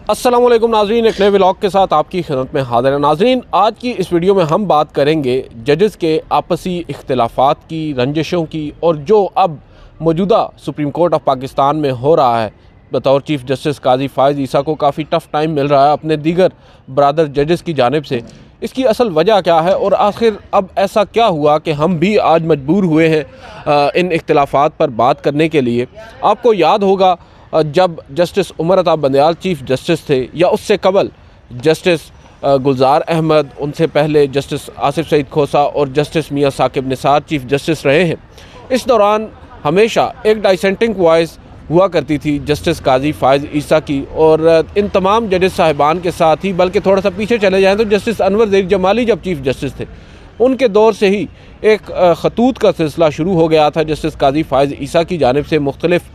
السلام علیکم ناظرین، ایک نئے ولاگ کے ساتھ آپ کی خدمت میں حاضر ہیں۔ ناظرین، آج کی اس ویڈیو میں ہم بات کریں گے ججز کے آپسی اختلافات کی، رنجشوں کی، اور جو اب موجودہ سپریم کورٹ آف پاکستان میں ہو رہا ہے۔ بطور چیف جسٹس قاضی فائز عیسیٰ کو کافی ٹف ٹائم مل رہا ہے اپنے دیگر برادر ججز کی جانب سے۔ اس کی اصل وجہ کیا ہے اور آخر اب ایسا کیا ہوا کہ ہم بھی آج مجبور ہوئے ہیں ان اختلافات پر بات کرنے کے لیے۔ آپ کو یاد ہوگا جب جسٹس عمر عطا بندیال چیف جسٹس تھے، یا اس سے قبل جسٹس گلزار احمد، ان سے پہلے جسٹس آصف سعید کھوسہ اور جسٹس میاں ثاقب نثار چیف جسٹس رہے ہیں۔ اس دوران ہمیشہ ایک ڈائسینٹنگ وائس ہوا کرتی تھی جسٹس قاضی فائز عیسیٰ کی، اور ان تمام ججز صاحبان کے ساتھ ہی، بلکہ تھوڑا سا پیچھے چلے جائیں تو جسٹس انور زیر جمالی جب چیف جسٹس تھے، ان کے دور سے ہی ایک خطوط کا سلسلہ شروع ہو گیا تھا جسٹس قاضی فائز عیسیٰ کی جانب سے۔ مختلف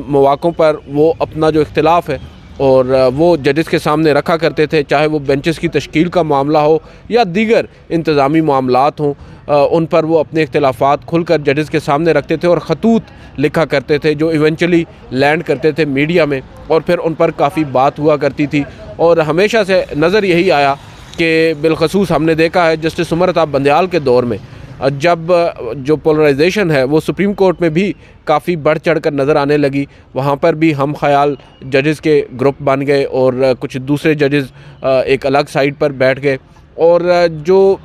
مواقعوں پر وہ اپنا جو اختلاف ہے اور وہ ججز کے سامنے رکھا کرتے تھے، چاہے وہ بینچز کی تشکیل کا معاملہ ہو یا دیگر انتظامی معاملات ہوں، ان پر وہ اپنے اختلافات کھل کر ججز کے سامنے رکھتے تھے اور خطوط لکھا کرتے تھے جو ایونچولی لینڈ کرتے تھے میڈیا میں، اور پھر ان پر کافی بات ہوا کرتی تھی۔ اور ہمیشہ سے نظر یہی آیا کہ بالخصوص ہم نے دیکھا ہے جسٹس عمر عطا بندیال کے دور میں، جب جو پولرائزیشن ہے وہ سپریم کورٹ میں بھی کافی بڑھ چڑھ کر نظر آنے لگی، وہاں پر بھی ہم خیال ججز کے گروپ بن گئے اور کچھ دوسرے ججز ایک الگ سائڈ پر بیٹھ گئے، اور جو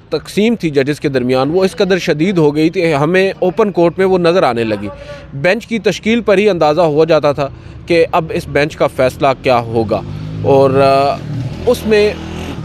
تقسیم تھی ججز کے درمیان وہ اس قدر شدید ہو گئی تھی، ہمیں اوپن کورٹ میں وہ نظر آنے لگی۔ بینچ کی تشکیل پر ہی اندازہ ہو جاتا تھا کہ اب اس بینچ کا فیصلہ کیا ہوگا، اور اس میں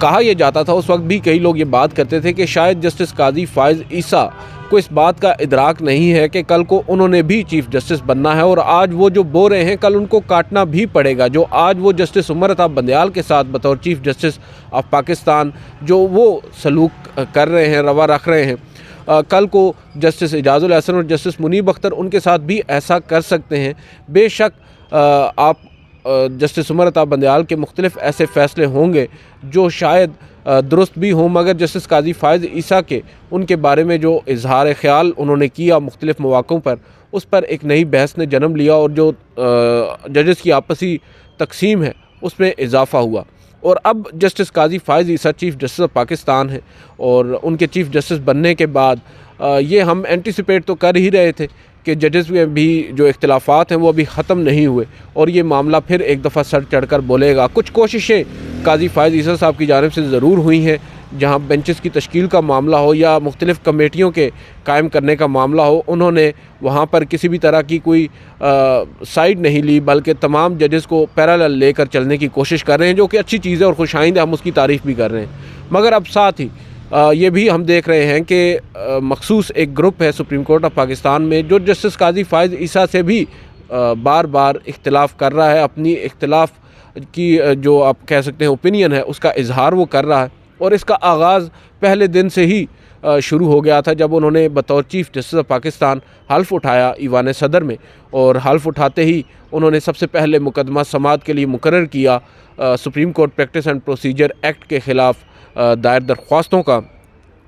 کہا یہ جاتا تھا، اس وقت بھی کئی لوگ یہ بات کرتے تھے کہ شاید جسٹس قاضی فائز عیسیٰ کو اس بات کا ادراک نہیں ہے کہ کل کو انہوں نے بھی چیف جسٹس بننا ہے، اور آج وہ جو بو رہے ہیں کل ان کو کاٹنا بھی پڑے گا۔ جو آج وہ جسٹس عمر عطا بندیال کے ساتھ بطور چیف جسٹس آف پاکستان جو وہ سلوک کر رہے ہیں، روا رکھ رہے ہیں، کل کو جسٹس اعجاز الاحسن اور جسٹس منیب اختر ان کے ساتھ بھی ایسا کر سکتے ہیں۔ بے شک آپ جسٹس عمر عطا بندیال کے مختلف ایسے فیصلے ہوں گے جو شاید درست بھی ہوں، مگر جسٹس قاضی فائز عیسیٰ کے ان کے بارے میں جو اظہار خیال انہوں نے کیا مختلف مواقعوں پر، اس پر ایک نئی بحث نے جنم لیا، اور جو ججز کی آپسی تقسیم ہے اس میں اضافہ ہوا۔ اور اب justice Qazi Faez Isa chief justice of Pakistan ہیں، اور ان کے چیف جسٹس بننے کے بعد یہ ہم اینٹیسپیٹ تو کر ہی رہے تھے کہ ججز میں بھی جو اختلافات ہیں وہ ابھی ختم نہیں ہوئے، اور یہ معاملہ پھر ایک دفعہ سر چڑھ کر بولے گا۔ کچھ کوششیں قاضی فائز عیسیٰ صاحب کی جانب سے ضرور ہوئی ہیں، جہاں بینچز کی تشکیل کا معاملہ ہو یا مختلف کمیٹیوں کے قائم کرنے کا معاملہ ہو، انہوں نے وہاں پر کسی بھی طرح کی کوئی سائیڈ نہیں لی، بلکہ تمام ججز کو پیرالل لے کر چلنے کی کوشش کر رہے ہیں، جو کہ اچھی چیز ہے اور خوش آئند ہے، ہم اس کی تعریف بھی کر رہے ہیں۔ مگر اب ساتھ ہی یہ بھی ہم دیکھ رہے ہیں کہ مخصوص ایک گروپ ہے سپریم کورٹ آف پاکستان میں جو جسٹس قاضی فائز عیسیٰ سے بھی بار بار اختلاف کر رہا ہے، اپنی اختلاف کی جو آپ کہہ سکتے ہیں اوپینین ہے اس کا اظہار وہ کر رہا ہے، اور اس کا آغاز پہلے دن سے ہی شروع ہو گیا تھا جب انہوں نے بطور چیف جسٹس آف پاکستان حلف اٹھایا ایوان صدر میں، اور حلف اٹھاتے ہی انہوں نے سب سے پہلے مقدمہ سماعت کے لیے مقرر کیا supreme court practice and procedure act کے خلاف دائر درخواستوں کا،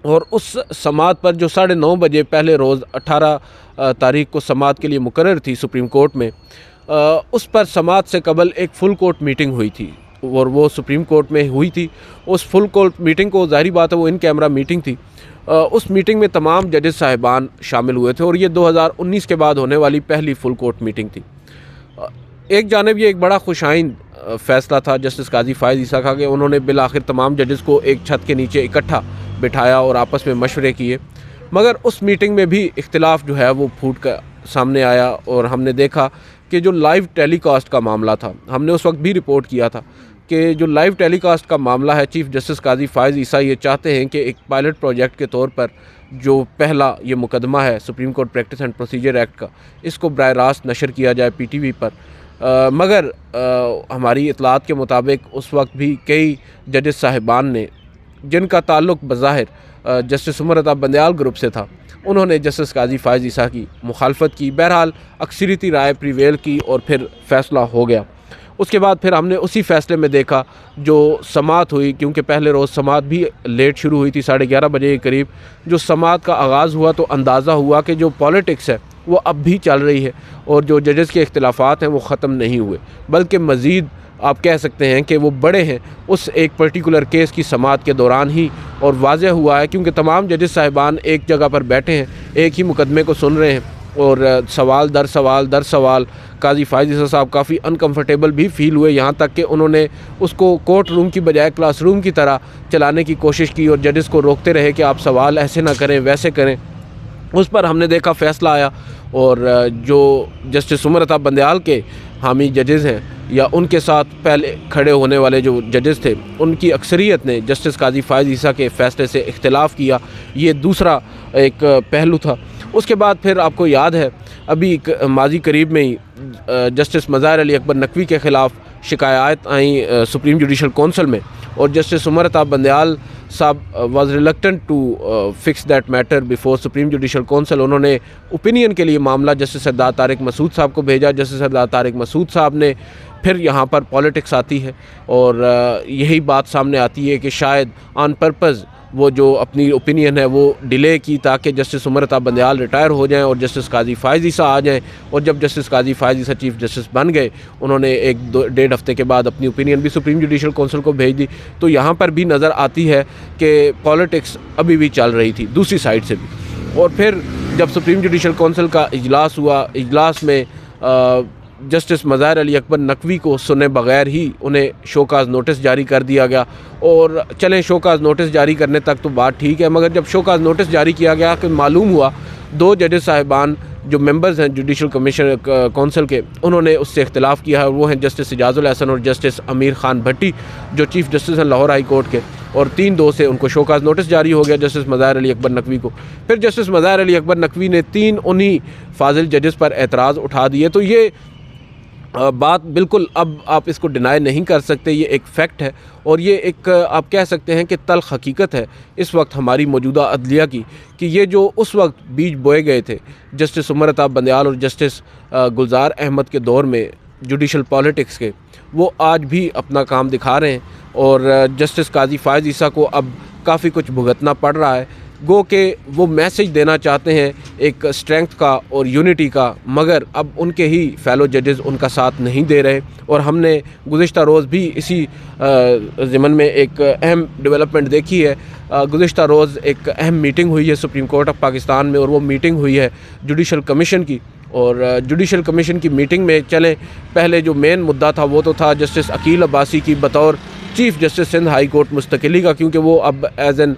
اور اس سماعت پر جو 9:30 بجے پہلے روز 18 تاریخ کو سماعت کے لیے مقرر تھی سپریم کورٹ میں، اس پر سماعت سے قبل ایک فل کورٹ میٹنگ ہوئی تھی، اور وہ سپریم کورٹ میں ہوئی تھی۔ اس فل کورٹ میٹنگ کو ظاہری بات ہے وہ ان کیمرہ میٹنگ تھی، اس میٹنگ میں تمام ججز صاحبان شامل ہوئے تھے، اور یہ 2019 کے بعد ہونے والی پہلی فل کورٹ میٹنگ تھی۔ ایک جانب یہ ایک بڑا خوش آئند فیصلہ تھا جسٹس قاضی فائز عیسیٰ کا کہ انہوں نے بالآخر تمام ججز کو ایک چھت کے نیچے اکٹھا بٹھایا اور آپس میں مشورے کیے، مگر اس میٹنگ میں بھی اختلاف جو ہے وہ پھوٹ کر سامنے آیا، اور ہم نے دیکھا کہ جو لائیو ٹیلی کاسٹ کا معاملہ تھا، ہم نے اس وقت بھی رپورٹ کیا تھا کہ جو لائیو ٹیلی کاسٹ کا معاملہ ہے، چیف جسٹس قاضی فائز عیسیٰ یہ چاہتے ہیں کہ ایک پائلٹ پروجیکٹ کے طور پر جو پہلا یہ مقدمہ ہے supreme court practice and procedure act کا، اس کو براہ راست نشر کیا جائے پی ٹی وی پر، مگر ہماری اطلاعات کے مطابق اس وقت بھی کئی ججز صاحبان نے جن کا تعلق بظاہر جسٹس عمر عطا بندیال گروپ سے تھا، انہوں نے جسٹس قاضی فائز عیسیٰ کی مخالفت کی۔ بہرحال اکثریتی رائے پریویل کی اور پھر فیصلہ ہو گیا۔ اس کے بعد پھر ہم نے اسی فیصلے میں دیکھا جو سماعت ہوئی، کیونکہ پہلے روز سماعت بھی لیٹ شروع ہوئی تھی 11:30 بجے کے قریب، جو سماعت کا آغاز ہوا تو اندازہ ہوا کہ جو پالیٹکس ہے وہ اب بھی چل رہی ہے، اور جو ججز کے اختلافات ہیں وہ ختم نہیں ہوئے، بلکہ مزید آپ کہہ سکتے ہیں کہ وہ بڑے ہیں اس ایک پرٹیکولر کیس کی سماعت کے دوران ہی، اور واضح ہوا ہے کیونکہ تمام ججز صاحبان ایک جگہ پر بیٹھے ہیں، ایک ہی مقدمے کو سن رہے ہیں، اور سوال در سوال قاضی فائز عیسیٰ صاحب کافی انکمفرٹیبل بھی فیل ہوئے، یہاں تک کہ انہوں نے اس کو کورٹ روم کی بجائے کلاس روم کی طرح چلانے کی کوشش کی اور ججز کو روکتے رہے کہ آپ سوال ایسے نہ کریں ویسے کریں۔ اس پر ہم نے دیکھا فیصلہ آیا، اور جو جسٹس عمر عطا بندیال کے حامی ججز ہیں یا ان کے ساتھ پہلے کھڑے ہونے والے جو ججز تھے، ان کی اکثریت نے جسٹس قاضی فائز عیسیٰ کے فیصلے سے اختلاف کیا۔ یہ دوسرا ایک پہلو تھا۔ اس کے بعد پھر آپ کو یاد ہے ابھی ماضی قریب میں ہی جسٹس مظاہر علی اکبر نقوی کے خلاف شکایات آئیں سپریم جوڈیشل کونسل میں، اور جسٹس عمر عطا بندیال صاحب was reluctant to fix that matter before supreme judicial council. انہوں نے اوپینین کے لیے معاملہ جسٹس سردار طارق مسعود صاحب کو بھیجا۔ جسٹس سردار طارق مسعود صاحب نے پھر یہاں پر پالیٹکس آتی ہے، اور یہی بات سامنے آتی ہے کہ شاید آن پرپز وہ جو اپنی اوپینین ہے وہ ڈیلے کی تاکہ جسٹس عمر عطا بندیال ریٹائر ہو جائیں اور جسٹس قاضی فائز عیسیٰ آ جائیں، اور جب جسٹس قاضی فائز عیسیٰ چیف جسٹس بن گئے انہوں نے ایک ڈیڑھ ہفتے کے بعد اپنی اوپینین بھی سپریم جوڈیشل کونسل کو بھیج دی۔ تو یہاں پر بھی نظر آتی ہے کہ پالیٹکس ابھی بھی چل رہی تھی دوسری سائڈ سے بھی۔ اور پھر جب سپریم جوڈیشل کونسل کا اجلاس ہوا، اجلاس میں جسٹس مظاہر علی اکبر نقوی کو سنے بغیر ہی انہیں شوکاز نوٹس جاری کر دیا گیا۔ اور چلیں شوکاز نوٹس جاری کرنے تک تو بات ٹھیک ہے، مگر جب شوکاز نوٹس جاری کیا گیا کہ معلوم ہوا دو ججز صاحبان جو ممبرز ہیں جوڈیشل کمیشن کونسل کے، انہوں نے اس سے اختلاف کیا ہے، اور وہ ہیں جسٹس اعجاز الحسن اور جسٹس امیر خان بھٹی جو چیف جسٹس ہیں لاہور ہائی کورٹ کے، اور 3/2 سے ان کو شوکاز نوٹس جاری ہو گیا جسٹس مظاہر علی اکبر نقوی کو۔ پھر جسٹس مظاہر علی اکبر نقوی نے 3 انہی فاضل ججز پر اعتراض اٹھا دیے۔ تو یہ بات بالکل اب آپ اس کو ڈینائی نہیں کر سکتے، یہ ایک فیکٹ ہے، اور یہ ایک آپ کہہ سکتے ہیں کہ تلخ حقیقت ہے اس وقت ہماری موجودہ عدلیہ کی، کہ یہ جو اس وقت بیج بوئے گئے تھے جسٹس عمر عطا بندیال اور جسٹس گلزار احمد کے دور میں جوڈیشل پالیٹکس کے، وہ آج بھی اپنا کام دکھا رہے ہیں، اور جسٹس قاضی فائز عیسیٰ کو اب کافی کچھ بھگتنا پڑ رہا ہے، گو کہ وہ میسج دینا چاہتے ہیں ایک اسٹرینگتھ کا اور یونٹی کا، مگر اب ان کے ہی فیلو ججز ان کا ساتھ نہیں دے رہے۔ اور ہم نے گزشتہ روز بھی اسی ضمن میں ایک اہم ڈیولپمنٹ دیکھی ہے۔ گزشتہ روز ایک اہم میٹنگ ہوئی ہے سپریم کورٹ آف پاکستان میں، اور وہ میٹنگ ہوئی ہے جوڈیشل کمیشن کی، اور جوڈیشل کمیشن کی میٹنگ میں چلیں پہلے جو مین مدعا تھا وہ تو تھا جسٹس عقیل عباسی کی بطور chief justice Sindh high court مستقلی کا، کیونکہ وہ اب ایز این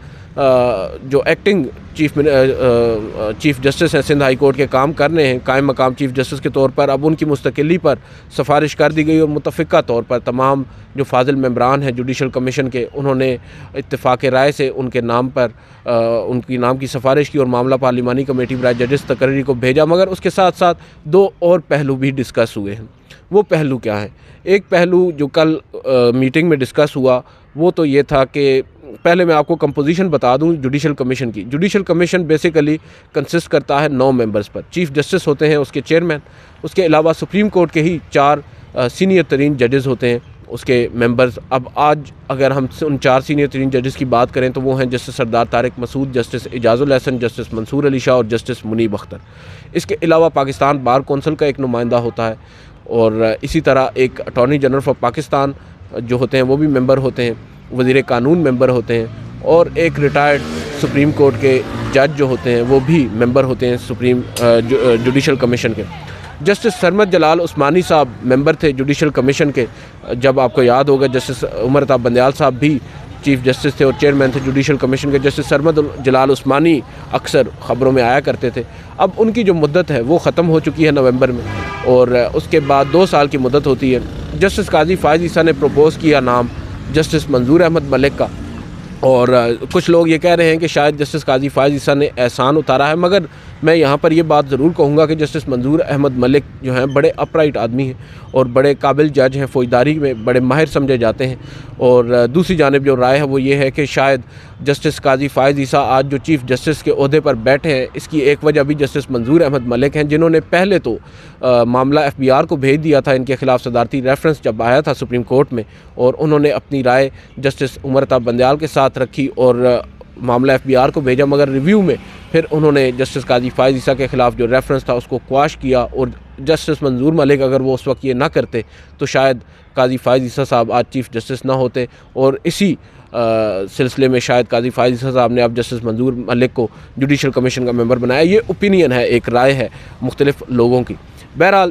جو ایکٹنگ چیف جسٹس ہیں سندھ ہائی کورٹ کے کام کر رہے ہیں قائم مقام چیف جسٹس کے طور پر، اب ان کی مستقلی پر سفارش کر دی گئی، اور متفقہ طور پر تمام جو فاضل ممبران ہیں جوڈیشل کمیشن کے انہوں نے اتفاق رائے سے ان کے نام پر ان کی نام کی سفارش کی، اور معاملہ پارلیمانی کمیٹی برائے ججز تقرری کو بھیجا۔ مگر اس کے ساتھ ساتھ 2 اور پہلو بھی ڈسکس ہوئے ہیں۔ وہ پہلو کیا ہیں؟ ایک پہلو جو کل میٹنگ میں ڈسکس ہوا وہ تو یہ تھا کہ پہلے میں آپ کو کمپوزیشن بتا دوں جوڈیشل کمیشن کی۔ جوڈیشل کمیشن بیسیکلی کنسسٹ کرتا ہے 9 ممبرز پر، چیف جسٹس ہوتے ہیں اس کے چیئرمین، اس کے علاوہ سپریم کورٹ کے ہی 4 سینئر ترین ججز ہوتے ہیں اس کے ممبرز۔ اب آج اگر ہم ان 4 سینئر ترین ججز کی بات کریں تو وہ ہیں جسٹس سردار طارق مسعود، جسٹس اعجاز الحسن، جسٹس منصور علی شاہ اور جسٹس منیب اختر۔ اس کے علاوہ پاکستان بار کونسل کا ایک نمائندہ ہوتا ہے، اور اسی طرح ایک اٹارنی جنرل آف پاکستان جو ہوتے ہیں وہ بھی ممبر ہوتے ہیں، وزیر قانون ممبر ہوتے ہیں، اور ایک ریٹائرڈ سپریم کورٹ کے جج جو ہوتے ہیں وہ بھی ممبر ہوتے ہیں سپریم جوڈیشل کمیشن کے۔ جسٹس سرمد جلال عثمانی صاحب ممبر تھے جوڈیشل کمیشن کے، جب آپ کو یاد ہوگا جسٹس عمر عطا بندیال صاحب بھی چیف جسٹس تھے اور چیئرمین تھے جوڈیشل کمیشن کے۔ جسٹس سرمد جلال عثمانی اکثر خبروں میں آیا کرتے تھے۔ اب ان کی جو مدت ہے وہ ختم ہو چکی ہے نومبر میں، اور اس کے بعد 2 سال کی مدت ہوتی ہے۔ جسٹس قاضی فائز عیسیٰ نے پروپوز کیا نام جسٹس منظور احمد ملک کا، اور کچھ لوگ یہ کہہ رہے ہیں کہ شاید جسٹس قاضی فائز عیسیٰ نے احسان اتارا ہے، مگر میں یہاں پر یہ بات ضرور کہوں گا کہ جسٹس منظور احمد ملک جو ہیں بڑے اپرائٹ آدمی ہیں اور بڑے قابل جج ہیں، فوجداری میں بڑے ماہر سمجھے جاتے ہیں۔ اور دوسری جانب جو رائے ہے وہ یہ ہے کہ شاید جسٹس قاضی فائز عیسیٰ آج جو چیف جسٹس کے عہدے پر بیٹھے ہیں اس کی ایک وجہ بھی جسٹس منظور احمد ملک ہیں، جنہوں نے پہلے تو معاملہ FBR کو بھیج دیا تھا ان کے خلاف صدارتی ریفرنس جب آیا تھا سپریم کورٹ میں، اور انہوں نے اپنی رائے جسٹس عمر عطا بندیال کے ساتھ رکھی اور معاملہ FBR کو بھیجا، مگر ریویو میں پھر انہوں نے جسٹس قاضی فائز عیسیٰ کے خلاف جو ریفرنس تھا اس کو کواش کیا اور جسٹس منظور ملک اگر وہ اس وقت یہ نہ کرتے تو شاید قاضی فائز عیسیٰ صاحب آج چیف جسٹس نہ ہوتے، اور اسی سلسلے میں شاید قاضی فائز عیسیٰ صاحب نے اب جسٹس منظور ملک کو جوڈیشل کمیشن کا ممبر بنایا۔ یہ اوپینین ہے، ایک رائے ہے مختلف لوگوں کی۔ بہرحال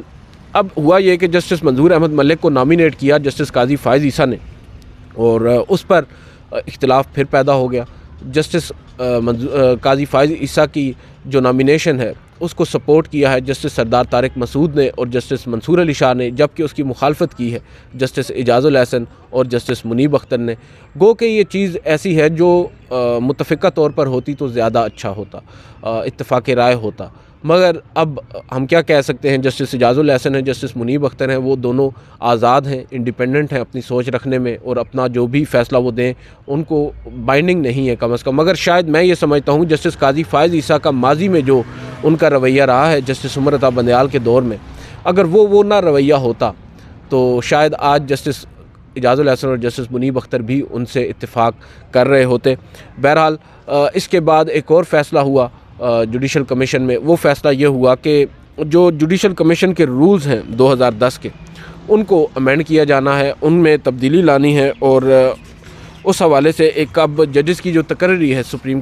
اب ہوا یہ کہ جسٹس منظور احمد ملک کو نامینیٹ کیا جسٹس قاضی فائز عیسیٰ نے، اور اس پر اختلاف پھر پیدا ہو گیا۔ جسٹس قاضی فائز عیسیٰ کی جو نامینیشن ہے اس کو سپورٹ کیا ہے جسٹس سردار طارق مسعود نے اور جسٹس منصور علی شاہ نے، جبکہ اس کی مخالفت کی ہے جسٹس اعجاز الاحسن اور جسٹس منیب اختر نے۔ گو کہ یہ چیز ایسی ہے جو متفقہ طور پر ہوتی تو زیادہ اچھا ہوتا، اتفاق رائے ہوتا، مگر اب ہم کیا کہہ سکتے ہیں، جسٹس اعجاز الاحسن ہیں، جسٹس منیب اختر ہیں، وہ دونوں آزاد ہیں، انڈیپینڈنٹ ہیں اپنی سوچ رکھنے میں، اور اپنا جو بھی فیصلہ وہ دیں ان کو بائنڈنگ نہیں ہے کم از کم۔ مگر شاید میں یہ سمجھتا ہوں جسٹس قاضی فائز عیسیٰ کا ماضی میں جو ان کا رویہ رہا ہے جسٹس عمر عطا بندیال کے دور میں، اگر وہ نہ رویہ ہوتا تو شاید آج جسٹس اعجاز الاحسن اور جسٹس منیب اختر بھی ان سے اتفاق کر رہے ہوتے۔ بہرحال اس کے بعد ایک اور فیصلہ ہوا جوڈیشل کمیشن میں۔ وہ فیصلہ یہ ہوا کہ جو جوڈیشل کمیشن کے رولز ہیں 2010 کے، ان کو امینڈ کیا جانا ہے، ان میں تبدیلی لانی ہے، اور اس حوالے سے ایک اب ججز کی جو تقرری ہے سپریم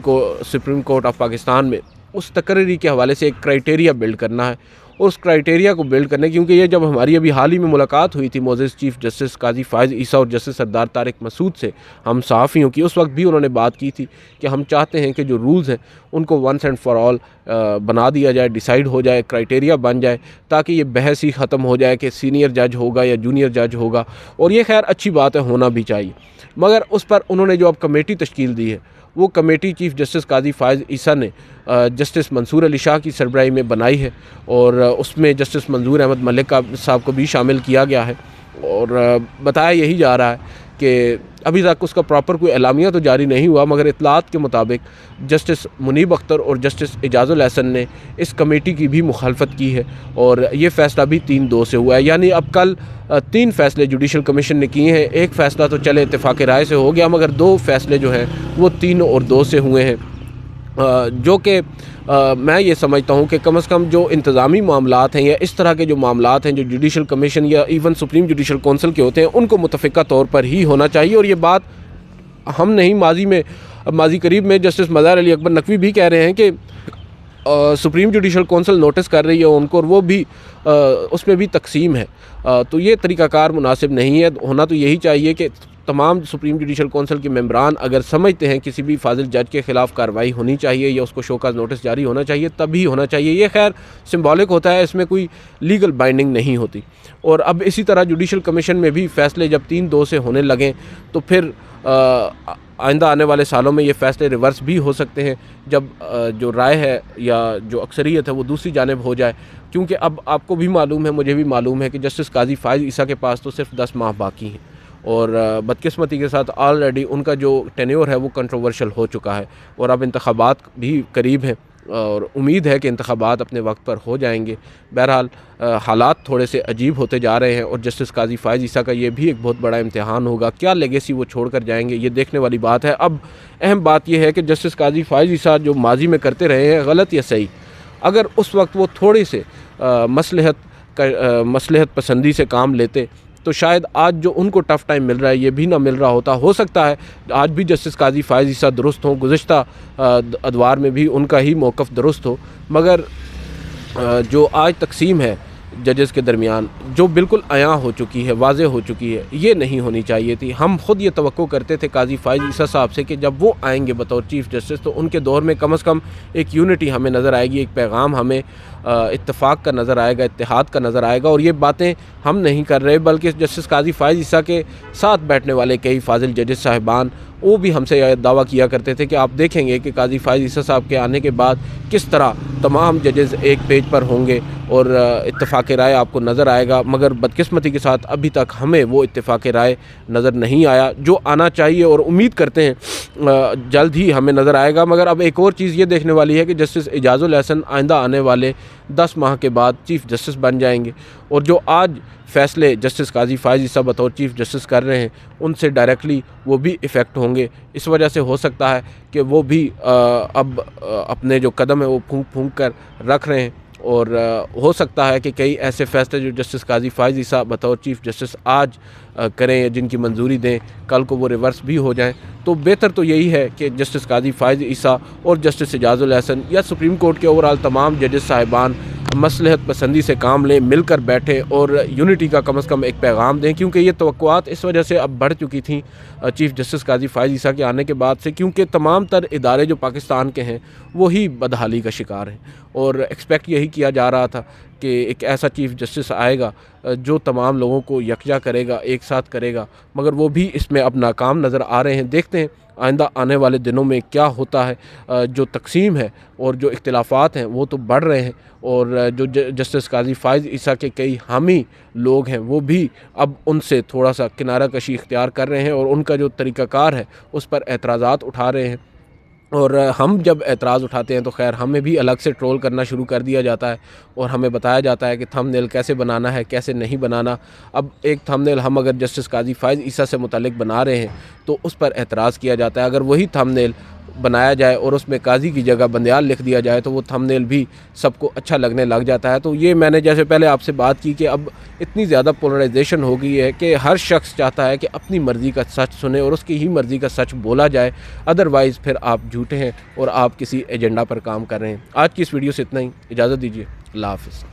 کورٹ آف پاکستان میں، اس تقرری کے حوالے سے ایک کرائیٹیریا بلڈ کرنا ہے، اور اس کرائیٹیریا کو بلڈ کرنے کیونکہ یہ جب ہماری ابھی حال ہی میں ملاقات ہوئی تھی معزز چیف جسٹس قاضی فائز عیسیٰ اور جسٹس سردار طارق مسعود سے ہم صحافیوں کی، اس وقت بھی انہوں نے بات کی تھی کہ ہم چاہتے ہیں کہ جو رولز ہیں ان کو ونس اینڈ فار آل بنا دیا جائے، ڈیسائیڈ ہو جائے، کرائیٹیریا بن جائے، تاکہ یہ بحث ہی ختم ہو جائے کہ سینئر جج ہوگا یا جونیئر جج ہوگا، اور یہ خیر اچھی بات ہے، ہونا بھی چاہیے۔ مگر اس پر انہوں نے جو اب کمیٹی تشکیل دی ہے، وہ کمیٹی چیف جسٹس قاضی فائز عیسیٰ نے جسٹس منصور علی شاہ کی سربراہی میں بنائی ہے، اور اس میں جسٹس منظور احمد ملک صاحب کو بھی شامل کیا گیا ہے، اور بتایا یہی جا رہا ہے کہ ابھی تک اس کا پراپر کوئی اعلامیہ تو جاری نہیں ہوا، مگر اطلاعات کے مطابق جسٹس منیب اختر اور جسٹس اعجاز الاحسن نے اس کمیٹی کی بھی مخالفت کی ہے، اور یہ فیصلہ بھی 3-2 سے ہوا ہے۔ یعنی اب کل 3 فیصلے جوڈیشل کمیشن نے کیے ہیں، ایک فیصلہ تو چلے اتفاق رائے سے ہو گیا، مگر 2 فیصلے جو ہیں وہ 3 اور 2 سے ہوئے ہیں، جو کہ میں یہ سمجھتا ہوں کہ کم از کم جو انتظامی معاملات ہیں یا اس طرح کے جو معاملات ہیں جو جوڈیشل کمیشن یا ایون سپریم جوڈیشل کونسل کے ہوتے ہیں، ان کو متفقہ طور پر ہی ہونا چاہیے۔ اور یہ بات ہم نہیں، ماضی قریب میں جسٹس مظہر علی اکبر نقوی بھی کہہ رہے ہیں کہ سپریم جوڈیشل کونسل نوٹس کر رہی ہے ان کو، اور وہ بھی اس میں بھی تقسیم ہے، تو یہ طریقہ کار مناسب نہیں ہے۔ ہونا تو یہی چاہیے کہ تمام سپریم جوڈیشل کونسل کے ممبران اگر سمجھتے ہیں کسی بھی فاضل جج کے خلاف کارروائی ہونی چاہیے یا اس کو شو کاز نوٹس جاری ہونا چاہیے، تب ہی ہونا چاہیے۔ یہ خیر سمبولک ہوتا ہے، اس میں کوئی لیگل بائنڈنگ نہیں ہوتی۔ اور اب اسی طرح جوڈیشل کمیشن میں بھی فیصلے جب 3-2 سے ہونے لگیں تو پھر آئندہ آنے والے سالوں میں یہ فیصلے ریورس بھی ہو سکتے ہیں، جب جو رائے ہے یا جو اکثریت ہے وہ دوسری جانب ہو جائے، کیونکہ اب آپ کو بھی معلوم ہے، مجھے بھی معلوم ہے کہ جسٹس قاضی فائز عیسیٰ کے پاس تو صرف 10 ماہ باقی ہیں، اور بدقسمتی کے ساتھ آلریڈی ان کا جو ٹینیور ہے وہ کنٹروورشل ہو چکا ہے، اور اب انتخابات بھی قریب ہیں، اور امید ہے کہ انتخابات اپنے وقت پر ہو جائیں گے۔ بہرحال حالات تھوڑے سے عجیب ہوتے جا رہے ہیں، اور جسٹس قاضی فائز عیسیٰ کا یہ بھی ایک بہت بڑا امتحان ہوگا، کیا لیگیسی وہ چھوڑ کر جائیں گے، یہ دیکھنے والی بات ہے۔ اب اہم بات یہ ہے کہ جسٹس قاضی فائز عیسیٰ جو ماضی میں کرتے رہے ہیں، غلط یا صحیح، اگر اس وقت وہ تھوڑے سے مصلحت پسندی سے کام لیتے تو شاید آج جو ان کو ٹف ٹائم مل رہا ہے یہ بھی نہ مل رہا ہوتا۔ ہو سکتا ہے آج بھی جسٹس قاضی فائز عیسیٰ درست ہوں، گزشتہ ادوار میں بھی ان کا ہی موقف درست ہو، مگر جو آج تقسیم ہے ججز کے درمیان جو بالکل عیاں ہو چکی ہے، واضح ہو چکی ہے، یہ نہیں ہونی چاہیے تھی۔ ہم خود یہ توقع کرتے تھے قاضی فائز عیسیٰ صاحب سے کہ جب وہ آئیں گے بطور چیف جسٹس تو ان کے دور میں کم از کم ایک یونٹی ہمیں نظر آئے گی، ایک پیغام ہمیں اتفاق کا نظر آئے گا، اتحاد کا نظر آئے گا، اور یہ باتیں ہم نہیں کر رہے، بلکہ جسٹس قاضی فائز عیسیٰ کے ساتھ بیٹھنے والے کئی فاضل ججز صاحبان وہ بھی ہم سے دعویٰ کیا کرتے تھے کہ آپ دیکھیں گے کہ قاضی فائز عیسیٰ صاحب کے آنے کے بعد کس طرح تمام ججز ایک پیج پر ہوں گے اور اتفاق رائے آپ کو نظر آئے گا، مگر بدقسمتی کے ساتھ ابھی تک ہمیں وہ اتفاق رائے نظر نہیں آیا جو آنا چاہیے، اور امید کرتے ہیں جلد ہی ہمیں نظر آئے گا۔ مگر اب ایک اور چیز یہ دیکھنے والی ہے کہ جسٹس اعجاز الاحسن آئندہ آنے والے 10 ماہ کے بعد چیف جسٹس بن جائیں گے، اور جو آج فیصلے جسٹس قاضی فائز عیسیٰ بطور چیف جسٹس کر رہے ہیں ان سے ڈائریکٹلی وہ بھی افیکٹ ہوں گے۔ اس وجہ سے ہو سکتا ہے کہ وہ بھی اب اپنے جو قدم ہے وہ پھونک کر رکھ رہے ہیں، اور ہو سکتا ہے کہ کئی ایسے فیصلے جو جسٹس قاضی فائز عیسیٰ بطور چیف جسٹس آج کریں یا جن کی منظوری دیں، کل کو وہ ریورس بھی ہو جائیں، تو بہتر تو یہی ہے کہ جسٹس قاضی فائز عیسیٰ اور جسٹس اعجاز الحسن یا سپریم کورٹ کے اوورال تمام ججز صاحبان مصلحت پسندی سے کام لیں، مل کر بیٹھیں اور یونٹی کا کم از کم ایک پیغام دیں، کیونکہ یہ توقعات اس وجہ سے اب بڑھ چکی تھیں چیف جسٹس قاضی فائز عیسیٰ کے آنے کے بعد سے، کیونکہ تمام تر ادارے جو پاکستان کے ہیں وہی بدحالی کا شکار ہیں، اور ایکسپیکٹ یہی کیا جا رہا تھا کہ ایک ایسا چیف جسٹس آئے گا جو تمام لوگوں کو یکجا کرے گا، ایک ساتھ کرے گا، مگر وہ بھی اس میں اب ناکام نظر آ رہے ہیں۔ دیکھتے ہیں آئندہ آنے والے دنوں میں کیا ہوتا ہے۔ جو تقسیم ہے اور جو اختلافات ہیں وہ تو بڑھ رہے ہیں، اور جو جسٹس قاضی فائز عیسیٰ کے کئی حامی لوگ ہیں وہ بھی اب ان سے تھوڑا سا کنارہ کشی اختیار کر رہے ہیں اور ان کا جو طریقہ کار ہے اس پر اعتراضات اٹھا رہے ہیں۔ اور ہم جب اعتراض اٹھاتے ہیں تو خیر ہمیں بھی الگ سے ٹرول کرنا شروع کر دیا جاتا ہے، اور ہمیں بتایا جاتا ہے کہ تھم نیل کیسے بنانا ہے، کیسے نہیں بنانا۔ اب ایک تھم نیل ہم اگر جسٹس قاضی فائز عیسیٰ سے متعلق بنا رہے ہیں تو اس پر اعتراض کیا جاتا ہے، اگر وہی تھم نیل بنایا جائے اور اس میں قاضی کی جگہ بندیال لکھ دیا جائے تو وہ تھم نیل بھی سب کو اچھا لگنے لگ جاتا ہے۔ تو یہ میں نے جیسے پہلے آپ سے بات کی کہ اب اتنی زیادہ پولرائزیشن ہو گئی ہے کہ ہر شخص چاہتا ہے کہ اپنی مرضی کا سچ سنے اور اس کی ہی مرضی کا سچ بولا جائے، ادروائز پھر آپ جھوٹے ہیں اور آپ کسی ایجنڈا پر کام کر رہے ہیں۔ آج کی اس ویڈیو سے اتنا ہی، اجازت دیجیے، اللہ حافظ۔